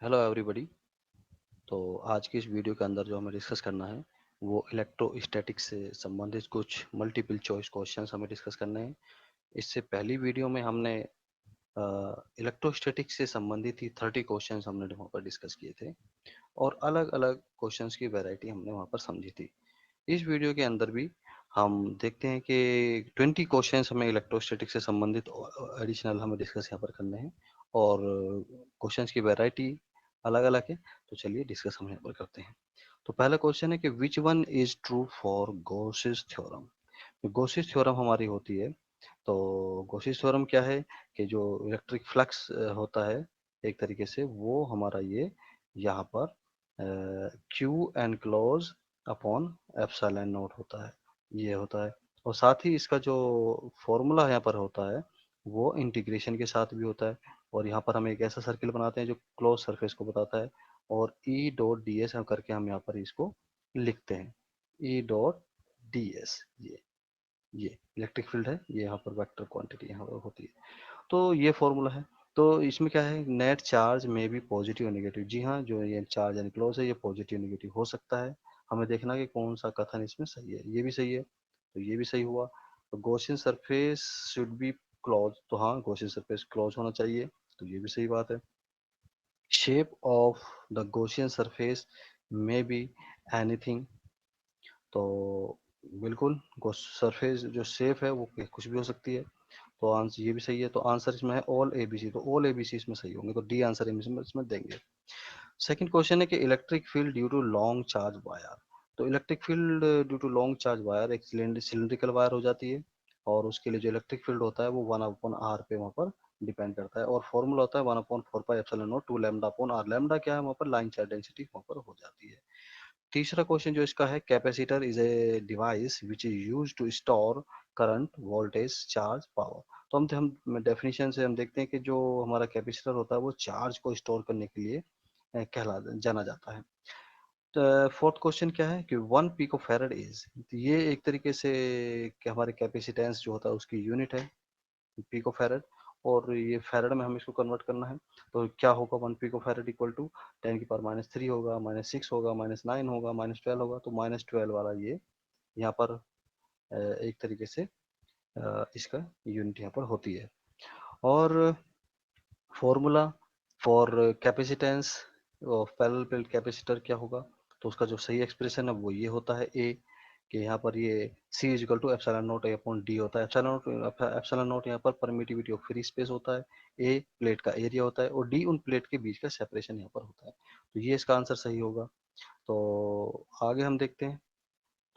Hello everybody. तो आज की इस वीडियो के अंदर जो हमें डिस्कस करना है वो इलेक्ट्रोस्टैटिक्स से संबंधित कुछ मल्टीपल चॉइस क्वेश्चंस हमें डिस्कस करने हैं। इससे पहली वीडियो में हमने इलेक्ट्रोस्टैटिक्स से संबंधित ही 30 क्वेश्चंस हमने वहाँ पर डिस्कस किए थे और अलग अलग क्वेश्चंस की वैरायटी हमने वहाँ पर समझी थी। इस वीडियो के अंदर भी हम देखते हैं कि 20 क्वेश्चंस हमें इलेक्ट्रोस्टैटिक्स से संबंधित एडिशनल हमें डिस्कस यहाँ पर करने हैं और क्वेश्चंस की वैरायटी अलग अलग है। तो चलिए डिस्कस हम यहाँ पर करते हैं। तो पहला क्वेश्चन है कि which one is true for Gauss's theorem. Gauss's theorem हमारी होती है। तो गॉसिस थ्योरम क्या है कि जो इलेक्ट्रिक फ्लक्स होता है एक तरीके से वो हमारा ये यहाँ पर Q enclose upon epsilon not होता है, ये होता है। और साथ ही इसका जो फॉर्मूला यहाँ पर होता है वो इंटीग्रेशन के साथ भी होता है। और यहाँ पर हम एक ऐसा सर्किल बनाते हैं जो क्लोज सरफेस को बताता है और ई डॉट डी एस करके हम यहाँ पर इसको लिखते हैं। ई डॉट डी एस ये इलेक्ट्रिक फील्ड है, ये यहाँ पर वेक्टर क्वांटिटी यहाँ पर होती है। तो ये फॉर्मूला है। तो इसमें क्या है, नेट चार्ज में भी पॉजिटिव और नेगेटिव। जी हाँ, जो ये चार्ज एनक्लोज है ये पॉजिटिव नेगेटिव हो सकता है। हमें देखना कि कौन सा कथन इसमें सही है। ये भी सही है तो ये भी सही हुआ। तो Gaussian surface should be close, तो हाँ गॉसियन सरफेस क्लोज होना चाहिए, तो ये भी सही बात है। Shape of the Gaussian surface may be anything, तो बिल्कुल सरफेस जो शेप है वो कुछ भी हो सकती है। तो आंसर ये भी सही है। तो आंसर इसमें है ऑल एबीसी, तो ऑल एबीसी इसमें सही होंगे, तो डी आंसर इसमें देंगे। सेकंड क्वेश्चन है कि electric field due to long charge wire. तो electric field due to long charge wire एक सिलिंड्रिकल वायर हो जाती है और उसके लिए जो इलेक्ट्रिक फील्ड होता है वो 1/r पे वहाँ पर डिपेंड करता है और फॉर्मूला होता है 1/4πε0 2 लैम्डा अपॉन आर। लैम्डा क्या है, वहाँ पर लाइन चार्ज डेंसिटी वहाँ पर हो जाती है। तीसरा क्वेश्चन जो इसका है, capacitor is a device which is use to store current voltage charge power. तो हम डेफिनेशन से हम देखते हैं कि जो हमारा कैपेसिटर होता है वो चार्ज को स्टोर करने के लिए कहला जाना जाता है। तो फोर्थ क्वेश्चन क्या है कि 1 पिको फैरड इज, ये एक तरीके से कि हमारे कैपेसिटेंस जो होता है उसकी यूनिट है पिको फैरड। और ये फैरड में हमें इसको कन्वर्ट करना है। तो क्या होगा, 1 पिको फैरड इक्वल टू 10⁻³ होगा, -6 होगा, -9 होगा, -12 होगा। तो -12 वाला ये यहाँ पर एक तरीके से इसका यूनिट यहाँ पर होती है। और formula for capacitance of parallel plate capacitor क्या होगा, तो उसका जो सही एक्सप्रेशन है वो ये होता है ए, कि यहाँ पर ये C is equal to epsilon not a upon D होता है। एप्सिलॉन नॉट यहाँ पर परमिटिविटी ऑफ फ्री स्पेस होता है, ए प्लेट का एरिया होता है और डी उन प्लेट के बीच का सेपरेशन यहाँ पर होता है। तो ये इसका आंसर सही होगा। तो आगे हम देखते हैं।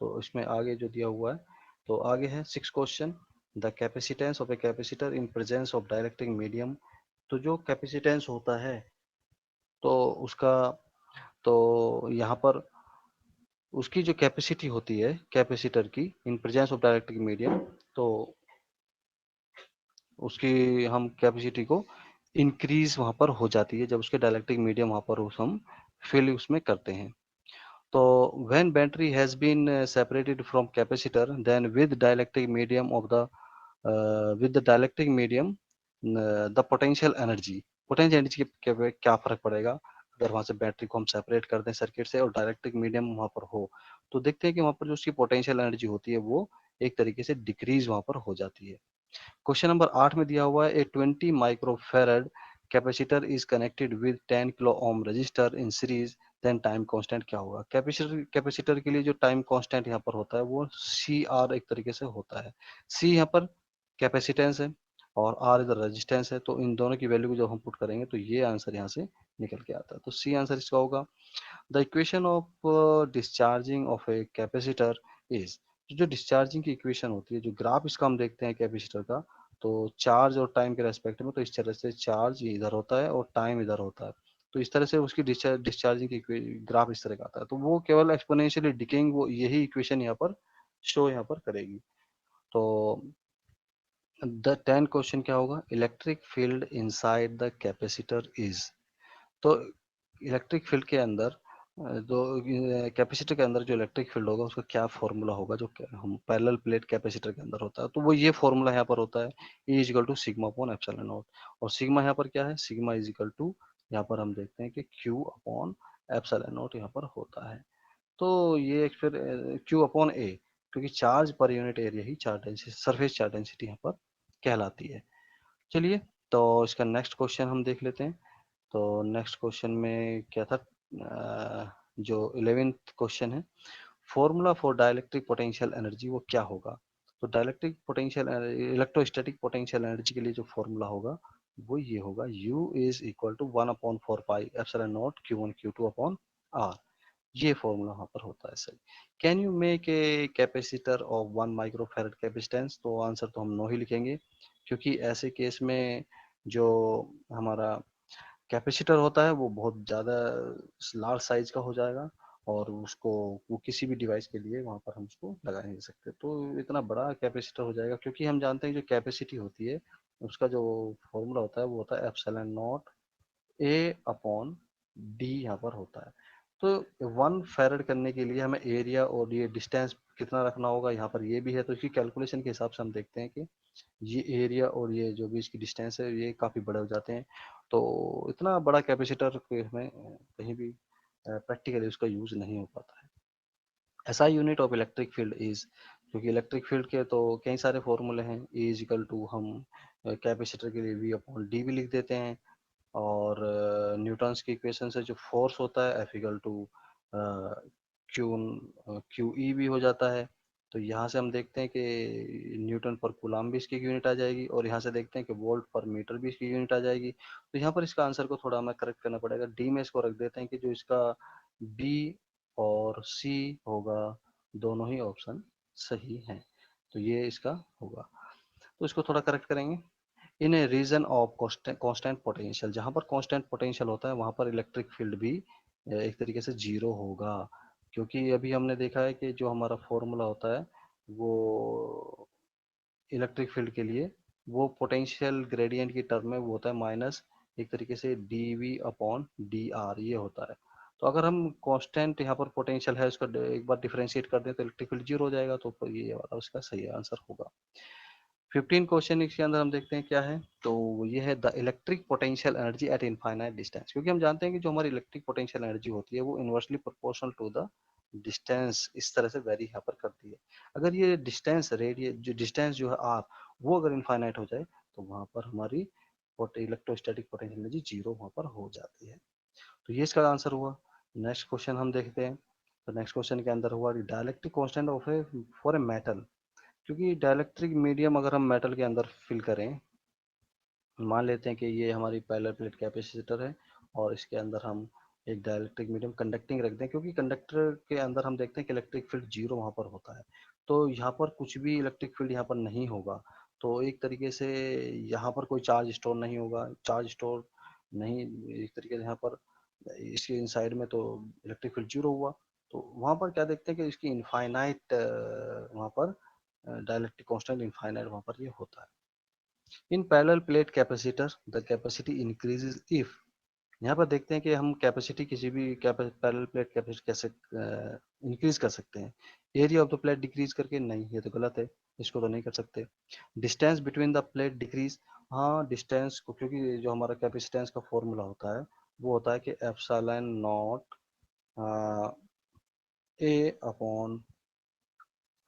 तो इसमें आगे जो दिया हुआ है, तो आगे है 6 question, the capacitance of a capacitor in presence of dielectric medium. तो जो कैपेसिटेंस होता है तो उसका, तो यहाँ पर उसकी जो कैपेसिटी होती है कैपेसिटर की in presence of dielectric medium, तो उसकी हम कैपेसिटी को इंक्रीज वहाँ पर हो जाती है जब उसके डाइलेक्ट्रिक मीडियम वहाँ पर हम फिल उसमें करते हैं। तो when battery has been separated from capacitor, then with the dielectric medium the potential energy के क्या फर्क पड़ेगा अगर वहां से बैटरी को हम सेपरेट कर दें सर्किट से और डायलेक्ट्रिक मीडियम वहां पर हो। तो देखते हैं कि वहां पर जो उसकी पोटेंशियल एनर्जी होती है वो एक तरीके से डिक्रीज वहां पर हो जाती है। क्वेश्चन नंबर 8 में दिया हुआ है a 20 microfarad capacitor is connected with 10 kilo ohm resistor in series, then time constant क्या होगा। कैपेसिटर के लिए जो टाइम कांस्टेंट यहाँ पर होता है वो सी आर एक तरीके से होता है। सी यहाँ पर कैपेसिटेंस है और आर इधर रेजिस्टेंस है, तो इन दोनों की वैल्यू को जब हम पुट करेंगे तो ये आंसर यहाँ से निकल के आता है। तो सी आंसर इसका होगा। The equation of discharging of a capacitor is, जो डिस्चार्जिंग की इक्वेशन होती है, जो ग्राफ इसका हम देखते हैं कैपेसिटर का, तो चार्ज और टाइम के रेस्पेक्ट में, तो इस तरह से चार्ज इधर होता है और टाइम इधर होता है। तो इस तरह से उसकी डिस्चार्जिंग की ग्राफ इस तरह का आता है। तो वो केवल एक्सपोनेंशियली डिकेइंग वो यही इक्वेशन यहाँ पर शो यहाँ पर करेगी। तो द 10 क्वेश्चन क्या होगा, electric field inside the capacitor is. तो इलेक्ट्रिक फील्ड के अंदर जो कैपेसिटर के अंदर जो इलेक्ट्रिक फील्ड होगा उसका क्या फॉर्मूला होगा जो हम पैरेलल प्लेट कैपेसिटर के अंदर होता है, तो वो ये फॉर्मूला यहाँ पर होता है, E is equal to sigma upon epsilon not. और सिग्मा यहाँ पर क्या है, सिग्मा इजिकल टू यहाँ पर हम देखते हैं कि Q अपॉन एप्सिलॉन नॉट यहाँ पर होता है। तो ये फिर Q अपॉन A, क्योंकि चार्ज पर यूनिट एरिया ही charge density, surface charge density यहाँ पर कहलाती है। चलिए, तो इसका नेक्स्ट क्वेश्चन हम देख लेते हैं। तो नेक्स्ट क्वेश्चन में क्या था, जो 11th क्वेश्चन है, formula for dielectric potential energy वो क्या होगा। तो dielectric potential, electrostatic potential energy के लिए जो फॉर्मूला होगा वो ये होगा, U is equal to 1/4 pi epsilon not Q1 Q2 upon R। ये फॉर्मूला वहां पर होता है सही। Can you make a capacitor of 1 microfarad capacitance, तो आंसर तो हम नो ही लिखेंगे, क्योंकि ऐसे केस में जो हमारा कैपेसिटर होता है वो बहुत ज़्यादा लार्ज साइज का हो जाएगा, और उसको वो किसी भी डिवाइस के लिए वहाँ पर हम उसको लगा नहीं सकते, तो इतना बड़ा कैपेसिटर हो जाएगा। क्योंकि हम जानते हैं जो कैपेसिटी होती है उसका जो फॉर्मूला होता है वो होता है epsilon not a upon D यहाँ पर होता है। तो 1 फैरड करने के लिए हमें एरिया और ये डिस्टेंस कितना रखना होगा, यहाँ पर ये भी है, तो इसकी कैलकुलेशन के हिसाब से हम देखते हैं कि ये एरिया और ये जो भी इसकी डिस्टेंस है ये काफ़ी बड़े हो जाते हैं। तो इतना बड़ा कैपेसिटर हमें कहीं भी प्रैक्टिकली उसका यूज़ नहीं हो पाता है। SI unit of electric field is, क्योंकि इलेक्ट्रिक फील्ड के तो कई सारे फॉर्मूले हैं। E इज इक्वल टू हम कैपेसिटर के लिए V अपॉन डी भी लिख देते हैं, और न्यूटन्स की इक्वेशन से जो फोर्स होता है F equal to Q Q E भी हो जाता है। तो यहाँ से हम देखते हैं कि न्यूटन पर कूलम भी इसकी यूनिट आ जाएगी, और यहाँ से देखते हैं कि वोल्ट पर मीटर भी इसकी यूनिट आ जाएगी। तो यहाँ पर इसका आंसर को थोड़ा हमें करेक्ट करना पड़ेगा। डी में इसको रख देते हैं कि जो इसका बी और सी होगा दोनों ही ऑप्शन सही हैं, तो ये इसका होगा। तो इसको थोड़ा करेक्ट करेंगे। इन ए रीजन ऑफ कांस्टेंट पोटेंशियल, जहां पर कांस्टेंट पोटेंशियल होता है वहां पर इलेक्ट्रिक फील्ड भी एक तरीके से जीरो होगा, क्योंकि अभी हमने देखा है कि जो हमारा फॉर्मूला होता है वो इलेक्ट्रिक फील्ड के लिए वो पोटेंशियल ग्रेडियंट की टर्म में वो होता है माइनस एक तरीके से D V upon D R, ये होता है। तो अगर हम कांस्टेंट यहाँ पर पोटेंशियल है उसका एक बार डिफरेंशिएट कर दें तो इलेक्ट्रिक फील्ड जीरो हो जाएगा, तो ये वाला उसका सही आंसर होगा। 15 क्वेश्चन इसके अंदर हम देखते हैं क्या है। तो ये है the electric potential energy at infinite distance, क्योंकि हम जानते हैं कि जो हमारी इलेक्ट्रिक पोटेंशियल एनर्जी होती है वो inversely proportional to the distance इस तरह से वेरी यहाँ पर करती है। अगर ये डिस्टेंस रेडियस जो डिस्टेंस जो है आर वो अगर इनफाइनाइट हो जाए तो वहां पर हमारी इलेक्ट्रोस्टैटिक पोटेंशियल एनर्जी जीरो वहां पर हो जाती है। तो ये इसका आंसर हुआ। नेक्स्ट क्वेश्चन हम देखते हैं। तो नेक्स्ट क्वेश्चन के अंदर हुआ dielectric constant of A for a metal, क्योंकि डाइलेक्ट्रिक मीडियम अगर हम मेटल के अंदर फिल करें, मान लेते हैं कि ये हमारी पैरेलल प्लेट कैपेसिटर है और इसके अंदर हम एक डाइलेक्ट्रिक मीडियम कंडक्टिंग रख दें, क्योंकि कंडक्टर के अंदर हम देखते हैं कि इलेक्ट्रिक फील्ड जीरो वहाँ पर होता है, तो यहाँ पर कुछ भी इलेक्ट्रिक फील्ड यहाँ पर नहीं होगा। तो एक तरीके से यहाँ पर कोई चार्ज स्टोर नहीं होगा, चार्ज स्टोर नहीं, एक तरीके से यहाँ पर इसके इनसाइड में तो इलेक्ट्रिक फील्ड जीरो हुआ। तो वहाँ पर क्या देखते हैं कि इसकी इनफाइनाइट वहाँ पर डाइलेक्ट्रिक कांस्टेंट इनफाइनाइट वहाँ पर ये होता है। In parallel plate capacitor the capacity increases if, यहाँ पर देखते हैं कि हम कैपेसिटी किसी भी पैरेलल प्लेट कैपेसिटी कैसे इंक्रीज कर सकते हैं। Area of the plate decrease करके, नहीं ये तो गलत है, इसको तो नहीं कर सकते। Distance between the plate decrease, हाँ डिस्टेंस को, क्योंकि जो हमारा कैपेसिटेंस का फॉर्मूला होता है वो होता है कि epsilon not a upon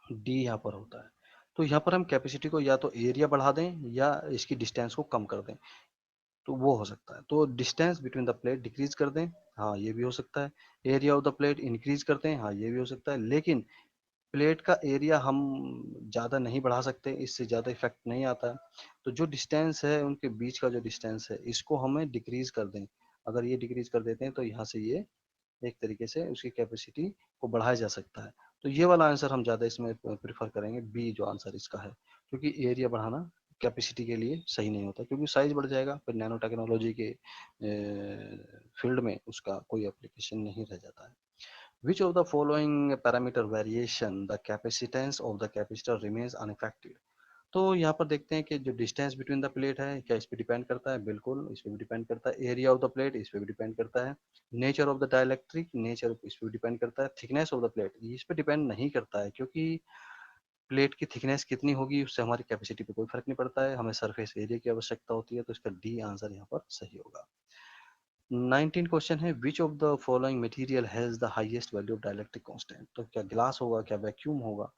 D यहाँ पर होता है। तो यहाँ पर हम कैपेसिटी को या तो एरिया बढ़ा दें या इसकी डिस्टेंस को कम कर दें, तो वो हो सकता है। तो distance between the plate decrease कर दें, हाँ ये भी हो सकता है। Area of the plate increase करते हैं, हाँ ये भी हो सकता है। लेकिन प्लेट का एरिया हम ज़्यादा नहीं बढ़ा सकते, इससे ज़्यादा इफेक्ट नहीं आता है। तो जो डिस्टेंस है उनके बीच का जो डिस्टेंस है इसको हमें डिक्रीज कर दें। अगर ये डिक्रीज कर देते हैं तो यहाँ से ये एक तरीके से उसकी कैपेसिटी को बढ़ाया जा सकता है। तो ये वाला आंसर हम ज़्यादा इसमें प्रेफर करेंगे, बी जो आंसर इसका है, क्योंकि एरिया बढ़ाना कैपेसिटी के लिए सही नहीं होता, क्योंकि साइज बढ़ जाएगा फिर नैनो टेक्नोलॉजी के फील्ड में उसका कोई एप्लीकेशन नहीं रह जाता है। Which of the following parameter variation the capacitance of the capacitor remains unaffected, तो यहाँ पर देखते हैं कि जो डिस्टेंस बिटवीन द प्लेट है क्या इस पे डिपेंड करता है, बिल्कुल इस पे भी डिपेंड करता है। एरिया ऑफ द प्लेट इस पे भी डिपेंड करता है। Nature of the dielectric nature इस पे भी डिपेंड करता है। थिकनेस ऑफ द प्लेट इस पे डिपेंड नहीं करता है, क्योंकि प्लेट की थिकनेस कितनी होगी उससे हमारी कैपेसिटी पे कोई फर्क नहीं पड़ता है, हमें सरफेस एरिया की आवश्यकता होती है। तो इसका डी आंसर यहाँ पर सही होगा। 19 क्वेश्चन है, which of the following material has the highest value of dielectric constant. तो क्या ग्लास होगा, क्या वैक्यूम होगा?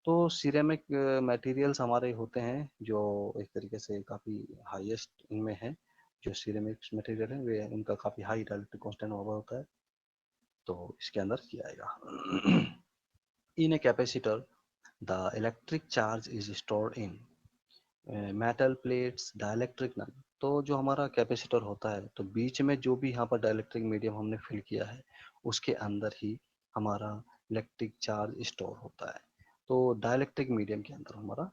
तो सिरेमिक मटेरियल्स हमारे होते हैं जो एक तरीके से काफ़ी हाईएस्ट इनमें है। जो सिरेमिक मटेरियल है वे उनका काफ़ी हाई डाइलेक्ट्रिक कांस्टेंट वहाँ होता है, तो इसके अंदर किया आएगा। In a capacitor the electric charge is stored in metal plates dielectric null. तो जो हमारा कैपेसिटर होता है, तो बीच में जो भी यहाँ पर डाइलेक्ट्रिक मीडियम हमने फिल किया है उसके अंदर ही हमारा इलेक्ट्रिक चार्ज स्टोर होता है। तो डाइलेक्ट्रिक मीडियम के अंदर हमारा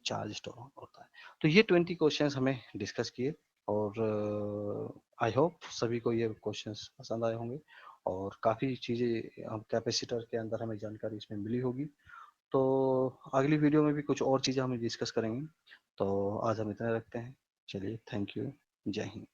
चार्ज स्टोर होता है। तो ये 20 क्वेश्चंस हमें डिस्कस किए, और आई होप सभी को ये क्वेश्चंस पसंद आए होंगे, और काफ़ी चीज़ें हम कैपेसिटर के अंदर हमें जानकारी इसमें मिली होगी। तो अगली वीडियो में भी कुछ और चीज़ें हम डिस्कस करेंगे। तो आज हम इतना रखते हैं। चलिए, थैंक यू। जय हिंद।